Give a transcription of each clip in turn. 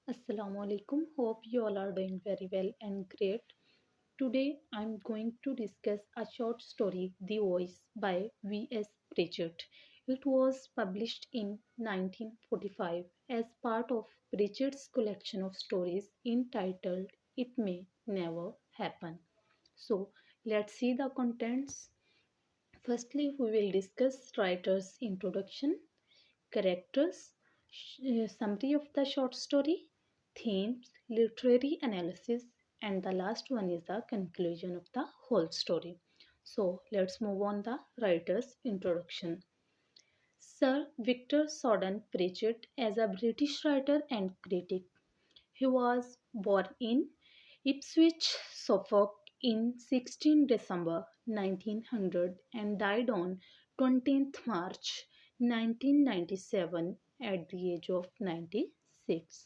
Assalamu alaikum. Hope you all are doing very well and great. Today I'm going to discuss a short story, The Voice by V.S. Pritchard. It was published in 1945 as part of Pritchard's collection of stories entitled It May Never Happen. So let's see the contents. Firstly, we will discuss writer's introduction, characters, summary of the short story, themes, literary analysis, and the last one is the conclusion of the whole story. So let's move on the writer's introduction. Sir Victor Sordon Pritchard is a British writer and critic. He was born in Ipswich, Suffolk in 16 December 1900 and died on 20th March 1997 at the age of 96.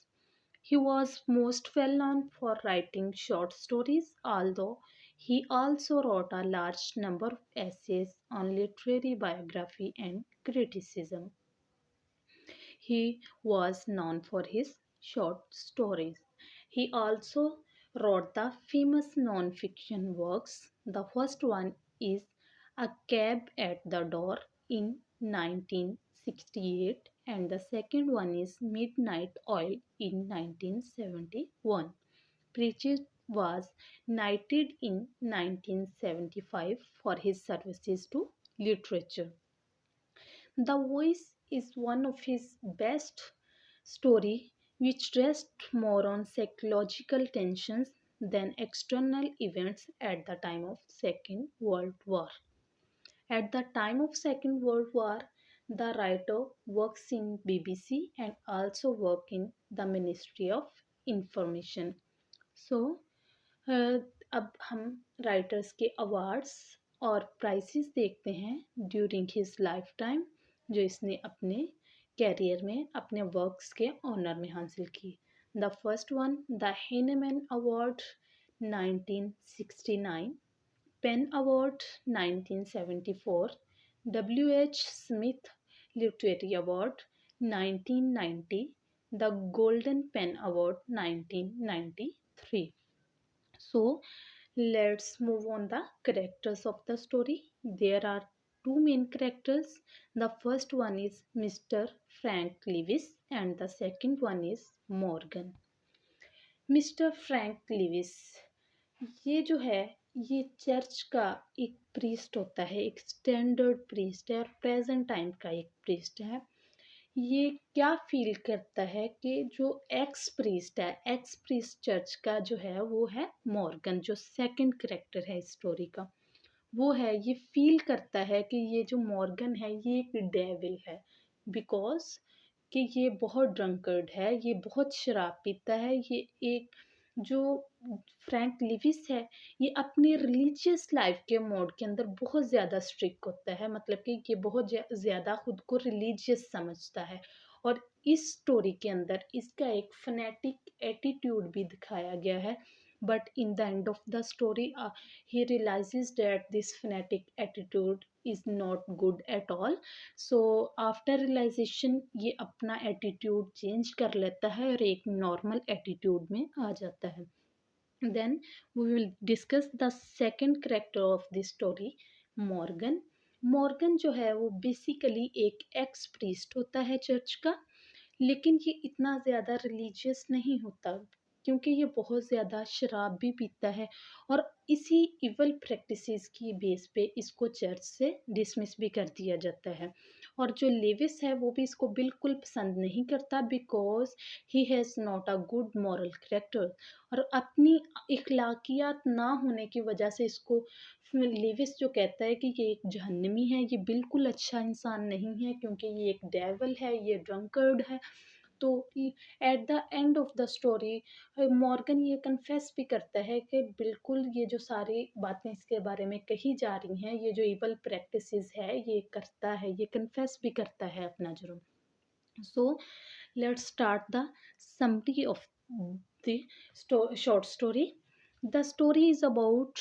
He was most well known for writing short stories, although he also wrote a large number of essays on literary biography and criticism. He was known for his short stories. He also wrote the famous non-fiction works. The first one is A Cab at the Door in 1968 and the second one is Midnight Oil in 1971. Pritchett was knighted in 1975 for his services to literature. The Voice is one of his best story which rests more on psychological tensions than external events at the time of Second World War. At the time of Second World War, the writer works in BBC and also work in the Ministry of Information. So अ, अब हम writers के awards और prices देखते हैं during his life time जो इसने अपने career में अपने वर्क्स के ऑनर में हासिल की. The first one the Heinemann award 1969, PEN award 1974, W H Smith literary award 1990, the golden pen award 1993. So let's move on the characters of the story. There are two main characters. The first one is Mr. Frank Lewis and the second one is Morgan. Mister Frank Lewis ये जो है ये church का एक priest होता है, एक standard priest है और प्रेजेंट टाइम का एक प्रीस्ट है. ये क्या फील करता है कि जो एक्स प्रीस्ट चर्च का जो है वो है मॉर्गन, जो सेकंड करेक्टर है इस स्टोरी का. वो है ये फील करता है कि ये जो मॉर्गन है ये एक डेविल है, बिकॉज कि ये बहुत ड्रंकर्ड है, ये बहुत शराब पीता है. ये एक जो फ्रैंक लिविस है ये अपनी रिलीजियस लाइफ के मोड के अंदर बहुत ज़्यादा स्ट्रिक्ट होता है, मतलब कि ये बहुत ज़्यादा खुद को रिलीजियस समझता है. और इस स्टोरी के अंदर इसका एक फनेटिक एटीट्यूड भी दिखाया गया है. But in the end of the story he realizes that this fanatic attitude is not good at all. So after realization ये अपना एटीट्यूड चेंज कर लेता है और एक नॉर्मल एटीट्यूड में आ जाता है. then we will discuss the second character of this story, Morgan. Morgan जो है वो बेसिकली एक एक्स प्रीस्ट होता है चर्च का, लेकिन ये इतना ज़्यादा रिलीजियस नहीं होता क्योंकि ये बहुत ज़्यादा शराब भी पीता है और इसी इवल प्रैक्टिसेस की बेस पे इसको चर्च से डिसमिस भी कर दिया जाता है. और जो लेविस है वो भी इसको बिल्कुल पसंद नहीं करता because he has not a good moral character. और अपनी इखलाकियात ना होने की वजह से इसको लेविस जो कहता है कि ये एक जहन्नमी है, ये बिल्कुल अच्छा इंसान नहीं है क्योंकि ये एक डेविल है, ये ड्रंकर्ड है. तो at the end of the story Morgan ये कन्फेस भी करता है कि बिल्कुल ये जो सारी बातें इसके बारे में कही जा रही हैं, ये जो इवल प्रैक्टिसेस है ये करता है, ये कन्फेस भी करता है अपना जुर्म. So let's start the summary of the short story. The story is about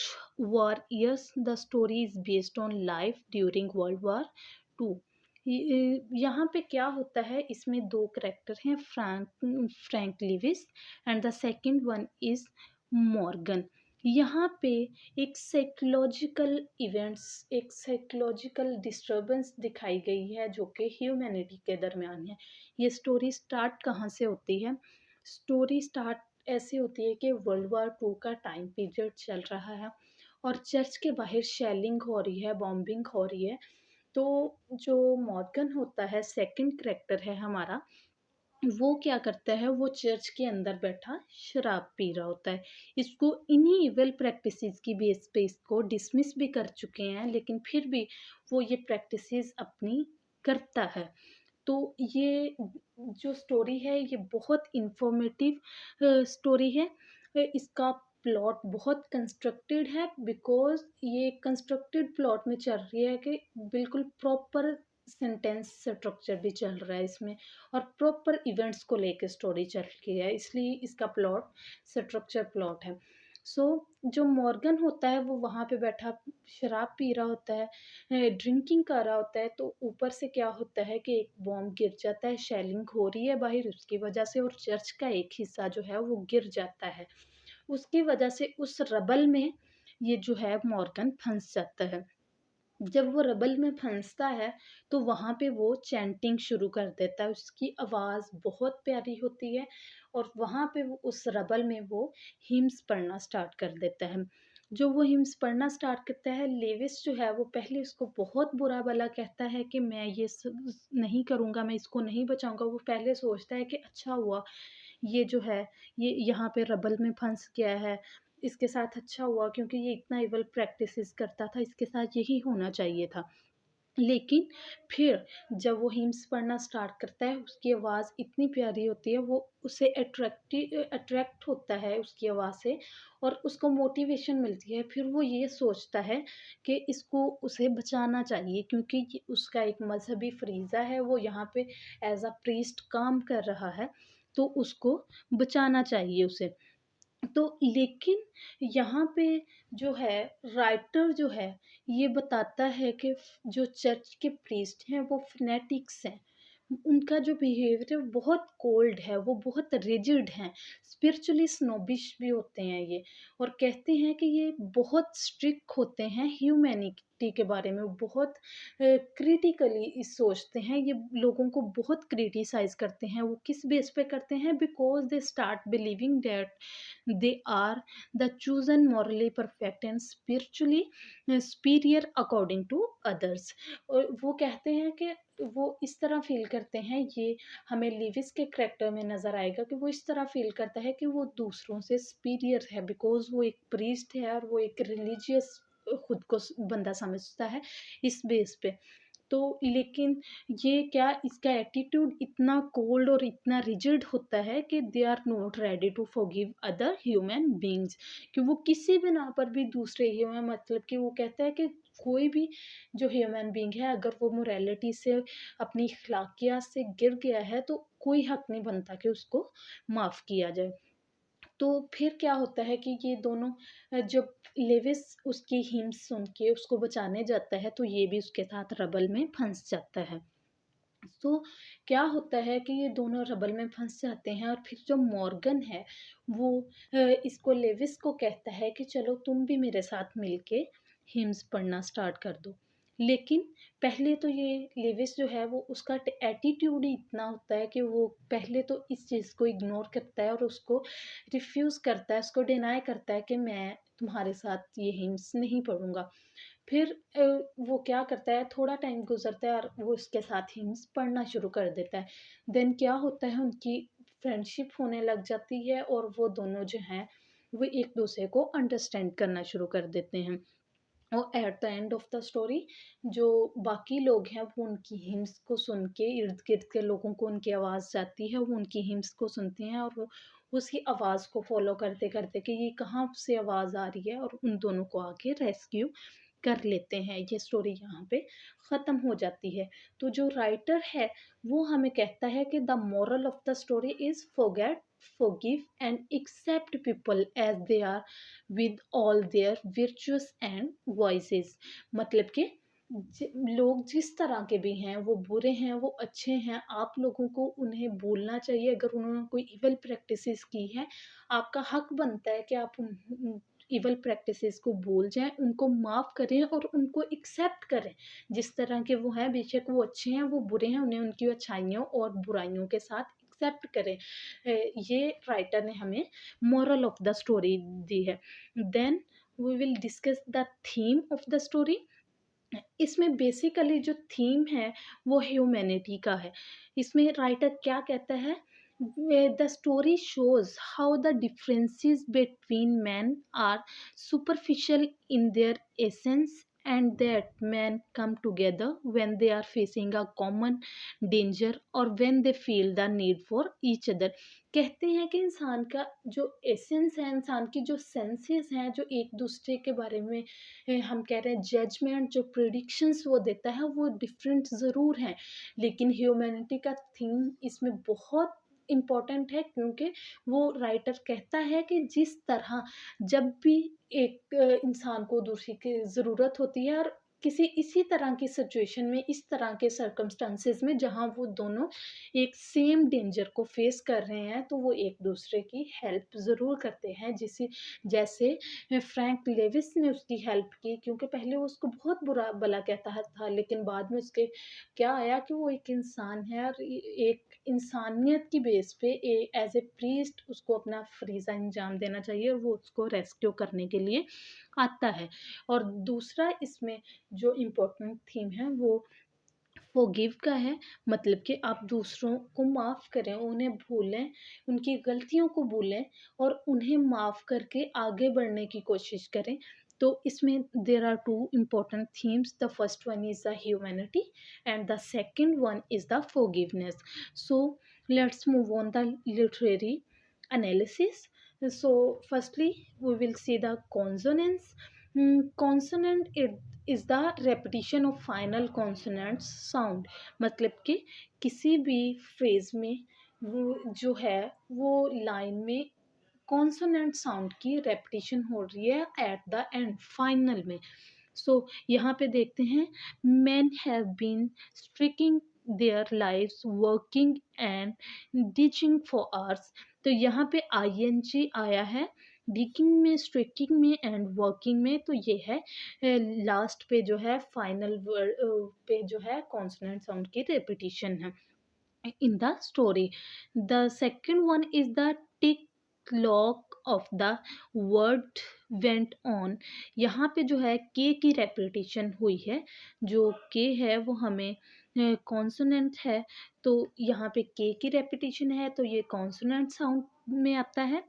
war. Yes, the story is based on life during World War II. यहाँ पे क्या होता है, इसमें 2 कैरेक्टर हैं, Frank Lewis and the second one is Morgan. यहाँ पे एक साइकोलॉजिकल डिस्टर्बेंस दिखाई गई है जो कि ह्यूमैनिटी के दरमियान है। ये स्टोरी स्टार्ट कहाँ से होती है? स्टोरी स्टार्ट ऐसे होती है कि वर्ल्ड वॉर 2 का टाइम पीरियड चल रहा है और चर्च के बाहर शेलिंग हो रही है, बॉम्बिंग हो रही है। तो जो मॉर्गन होता है, सेकंड कैरेक्टर है हमारा, वो क्या करता है, वो चर्च के अंदर बैठा शराब पी रहा होता है। इसको इन्हीं इविल प्रैक्टिसेस की बेस पे इसको डिसमिस भी कर चुके हैं, लेकिन फिर भी वो ये प्रैक्टिसेस अपनी करता है। तो ये जो स्टोरी है ये बहुत इन्फॉर्मेटिव स्टोरी है। इसका प्लॉट बहुत कंस्ट्रक्टेड है, बिकॉज़ ये कंस्ट्रक्टेड प्लॉट में चल रही है कि बिल्कुल प्रॉपर सेंटेंस स्ट्रक्चर भी चल रहा है इसमें और प्रॉपर इवेंट्स को लेके स्टोरी चल रही है, इसलिए इसका प्लॉट स्ट्रक्चर प्लॉट है। सो जो मॉर्गन होता है वो वहाँ पे बैठा शराब पी रहा होता है, ड्रिंकिंग कर रहा होता है, तो ऊपर से क्या होता है कि एक बॉम्ब गिर जाता है, शेलिंग हो रही है बाहर उसकी वजह से और चर्च का एक हिस्सा जो है वो गिर जाता है। उसकी वजह से उस रबल में ये जो है मॉर्गन फँस जाता है। जब वो रबल में फंसता है तो वहाँ पे वो चैंटिंग शुरू कर देता है, उसकी आवाज़ बहुत प्यारी होती है और वहाँ पे वो उस रबल में वो हिम्स पढ़ना स्टार्ट कर देता है। जो वो हिम्स पढ़ना स्टार्ट करता है, लेविस जो है वो पहले उसको बहुत बुरा भला कहता है कि मैं ये नहीं करूँगा, मैं इसको नहीं बचाऊँगा। वो पहले सोचता है कि अच्छा हुआ ये जो है ये यहाँ पे रबल में फंस गया है, इसके साथ अच्छा हुआ क्योंकि ये इतना इविल प्रैक्टिसेस करता था, इसके साथ यही होना चाहिए था। लेकिन फिर जब वो हिम्स पढ़ना स्टार्ट करता है, उसकी आवाज़ इतनी प्यारी होती है, वो उसे अट्रैक्ट होता है उसकी आवाज़ से और उसको मोटिवेशन मिलती है। फिर वो ये सोचता है कि इसको उसे बचाना चाहिए क्योंकि ये उसका एक मज़हबी फ़रीज़ा है, वो यहाँ पे एज़ अ प्रीस्ट काम कर रहा है, तो उसको बचाना चाहिए उसे। तो लेकिन यहाँ पे जो है राइटर जो है ये बताता है कि जो चर्च के प्रीस्ट हैं वो फनेटिक्स हैं। उनका जो बिहेवियर है बहुत कोल्ड है, वो बहुत रिजिड हैं, स्पिरिचुअली स्नोबिश भी होते हैं ये और कहते हैं कि ये बहुत स्ट्रिक्ट होते हैं ह्यूमैनिटी के बारे में, वो बहुत क्रिटिकली सोचते हैं, ये लोगों को बहुत क्रिटिसाइज़ करते हैं। वो किस बेस पे करते हैं? Because they start believing that they are the chosen morally perfect and spiritually superior according to others। और वो कहते हैं कि वो इस तरह फील करते हैं, ये हमें लिविस के करैक्टर में नज़र आएगा कि वो इस तरह फील करता है कि वो दूसरों से सुपीरियर है बिकॉज़ वो एक प्रीस्ट है और वो एक रिलीजियस खुद को बंदा समझता है इस बेस पे। तो लेकिन ये क्या इसका एटीट्यूड इतना कोल्ड और इतना रिजिड होता है कि they are not ready to forgive other human beings, कि वो किसी भी ना पर भी दूसरे ह्यूमन मतलब कि वो कहता है कि कोई भी जो ह्यूमन बीइंग है अगर वो मोरालिटी से अपनी अखलाकियात से गिर गया है तो कोई हक नहीं बनता कि उसको माफ़ किया जाए। तो फिर क्या होता है कि ये दोनों जब लेविस उसकी हिम्स सुन के उसको बचाने जाता है तो ये भी उसके साथ रबल में फंस जाता है। तो क्या होता है कि ये दोनों रबल में फंस जाते हैं और फिर जो मॉर्गन है वो इसको लेविस को कहता है कि चलो तुम भी मेरे साथ मिलके हिम्स पढ़ना स्टार्ट कर दो। लेकिन पहले तो ये लेविस जो है वो उसका एटीट्यूड ही इतना होता है कि वो पहले तो इस चीज़ को इग्नोर करता है और उसको रिफ्यूज़ करता है, उसको डिनाई करता है कि मैं तुम्हारे साथ ये हिम्स नहीं पढ़ूँगा। फिर वो क्या करता है, थोड़ा टाइम गुज़रता है और वो उसके साथ हिम्स पढ़ना शुरू कर देता है। देन क्या होता है, उनकी फ्रेंडशिप होने लग जाती है और वो दोनों जो हैं वो एक-दूसरे को अंडरस्टैंड करना शुरू कर देते हैं। और at the end of the story जो बाकी लोग हैं वो उनकी हिम्स को सुन के, इर्द-गिर्द के लोगों को उनकी आवाज़ जाती है, वो उनकी हिम्स को सुनते हैं और वो उसी आवाज़ को फ़ॉलो करते-करते कि ये कहाँ से आवाज़ आ रही है और उन दोनों को आके रेस्क्यू कर लेते हैं। ये स्टोरी यहाँ पे ख़त्म हो जाती है। तो जो राइटर है वो हमें कहता है कि the moral of the story is forget, forgive and accept people as they are with all their virtues and vices. मतलब कि लोग जिस तरह के भी हैं, वो बुरे हैं, वो अच्छे हैं, आप लोगों को उन्हें बोलना चाहिए। अगर उन्होंने कोई इविल प्रैक्टिसेस की हैं, आपका हक बनता है कि आप उन इविल प्रैक्टिसेस को भूल जाएँ, उनको माफ़ करें और उनको एक्सेप्ट करें। जिस तरह के वो हैं, बेशक वो अच्छे हैं, वो बुरे हैं, उन्हें उनकी अच्छाइयों और बुराइयों के साथ एक्सेप्ट करें। ये राइटर ने हमें मोरल ऑफ द स्टोरी दी है। Then we will discuss the theme of the story. इसमें बेसिकली जो थीम है वो ह्यूमैनिटी का है। इसमें राइटर क्या कहता है, the story shows how the differences between man are superficial in their essence and that man come together when they are facing a common danger और when they feel the need for each other. कहते हैं कि इंसान का जो essence है, इंसान की जो सेंसेस हैं, जो एक दूसरे के बारे में हम कह रहे हैं जजमेंट, जो प्रिडिक्शंस वो देता है वो डिफरेंट ज़रूर हैं, लेकिन ह्यूमैनिटी का थीम इसमें बहुत इम्पोर्टेंट है, क्योंकि वो राइटर कहता है कि जिस तरह जब भी एक इंसान को दूसरे की ज़रूरत होती है और किसी इसी तरह की सिचुएशन में, इस तरह के सर्कमस्टांसेस में जहाँ वो दोनों एक सेम डेंजर को फेस कर रहे हैं, तो वो एक दूसरे की हेल्प ज़रूर करते हैं। जिसे जैसे फ्रैंक लेविस ने उसकी हेल्प की, क्योंकि पहले वो उसको बहुत बुरा भला कहता था, लेकिन बाद में उसके क्या आया कि वो एक इंसान है और एक इंसानियत की बेस पे एज ए प्रीस्ट उसको अपना फरीज़ा अंजाम देना चाहिए और वो उसको रेस्क्यू करने के लिए आता है। और दूसरा इसमें जो इम्पोर्टेंट थीम है वो फ़ॉरगिव का है, मतलब कि आप दूसरों को माफ़ करें, उन्हें भूलें, उनकी गलतियों को भूलें और उन्हें माफ़ करके आगे बढ़ने की कोशिश करें। तो इसमें there are 2 important themes, the first one is the humanity and the second one is the forgiveness. So let's move on the literary analysis. So firstly we will see the consonants. Consonant is the repetition of final consonant sound, मतलब कि किसी भी phrase में वो जो है वो line में कॉन्सोनेंट साउंड की रेपिटेशन हो रही है एट द एंड फाइनल में। सो यहाँ पे देखते हैं, men have been streaking their lives working and ditching for hours। तो यहाँ पे ing आया है डिकिंग में, स्ट्रिकिंग में एंड वर्किंग में। तो ये है लास्ट पे जो है फाइनल वर्ड पे जो है कॉन्सोनेंट साउंड की रेपिटेशन है in the story. The second one is the tick clock of the word went on। यहाँ पे जो है के की रेपिटेशन हुई है, जो के है वो हमें कॉन्सोनेंट है, तो यहाँ पे के की रेपिटेशन है तो ये कॉन्सोनेंट साउंड में आता है।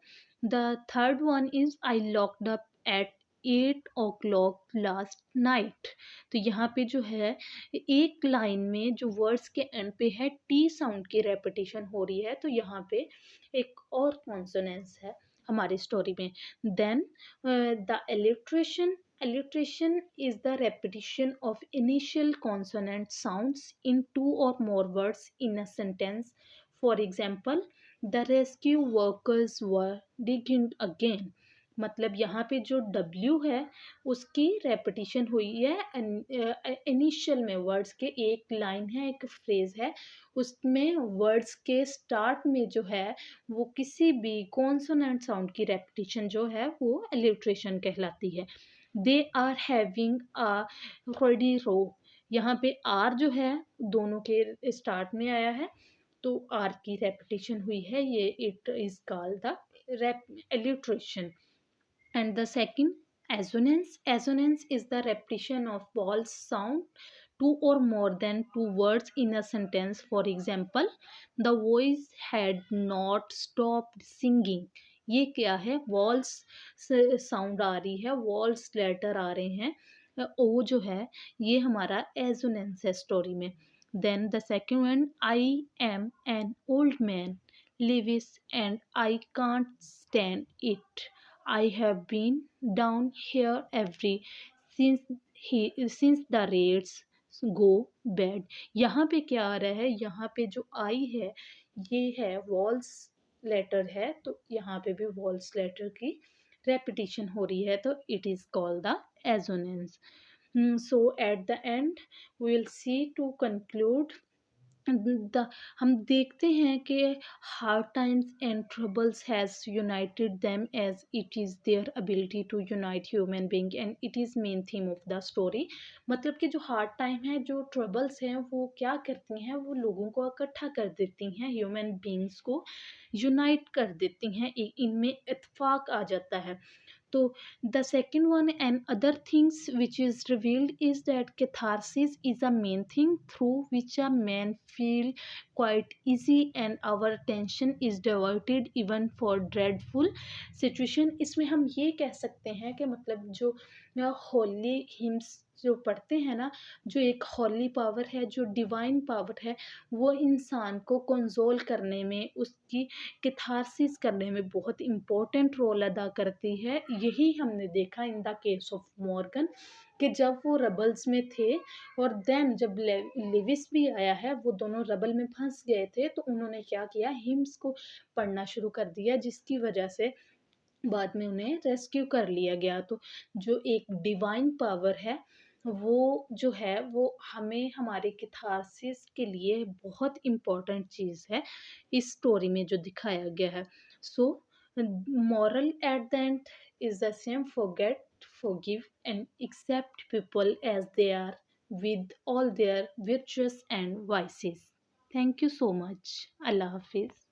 The third one is I locked up at 8 o'clock last night. तो यहाँ पे जो है एक लाइन में जो वर्ड्स के एंड पे है टी साउंड की रेपिटेशन हो रही है, तो यहाँ पे एक और कॉन्सोनेंस है हमारी स्टोरी में। Then the alliteration is the repetition of initial consonant sounds in two or more words in a sentence. For example, the rescue workers were digging again। मतलब यहाँ पे जो W है उसकी रेपिटेशन हुई है इनिशियल में, वर्ड्स के एक लाइन है, एक फ्रेज है, उसमें वर्ड्स के स्टार्ट में जो है वो किसी भी कॉन्सोनेंट साउंड की रेपिटेशन जो है वो अलिट्रेशन कहलाती है। They are having a ready row. यहाँ पे आर जो है दोनों के स्टार्ट में आया है, तो आर की रेपिटेशन हुई है, ये it is called the alliteration। And the second, assonance. Assonance is the repetition of vowel sound two or more than two words in a sentence. For example, the voice had not stopped singing। ये क्या है, walls sound आ रही है, walls letter आ रहे हैं, ओ जो है ये हमारा एजोनेंस है स्टोरी में। Then the second one, I am an old man lives and I can't stand it. I have been down here every since the rates go bad। यहाँ पे क्या आ रहा है, यहाँ पे जो आई है ये है वॉल्स लेटर है, तो यहाँ पे भी वॉल्स लेटर की रेपिटेशन हो रही है, तो it is called the assonance. So at the end we will see to conclude the हम देखते हैं कि hard times and troubles has united them as it is their ability to unite human being and it is main theme of the story। मतलब कि जो hard time है, जो troubles हैं, वो क्या करती हैं, वो लोगों को इकट्ठा कर देती हैं, human beings को unite कर देती हैं, इनमें इत्तेफाक आ जाता है। so the second one and other things which is revealed is that catharsis is a main thing through which a man feel quite easy and our attention is diverted even for dreadful situation। इसमें हम ये कह सकते हैं कि मतलब जो Holi hymns जो पढ़ते हैं ना, जो एक होली पावर है, जो डिवाइन पावर है, वो इंसान को कंसोल करने में, उसकी कैथारसिस करने में बहुत इम्पोर्टेंट रोल अदा करती है। यही हमने देखा in the case of Morgan कि जब वो रबल्स में थे और देन जब लेविस भी आया है, वो दोनों रबल में फंस गए थे, तो उन्होंने क्या किया, हिम्स को पढ़ना शुरू कर दिया, जिसकी वजह से बाद में उन्हें रेस्क्यू कर लिया गया। तो जो एक डिवाइन पावर है, वो जो है वो हमें हमारे कैथारसिस के लिए बहुत इम्पोर्टेंट चीज़ है इस स्टोरी में जो दिखाया गया है। सो moral at the end is the same: forget, forgive and accept people as they are with all their virtues and vices। thank you so much। Allah Hafiz।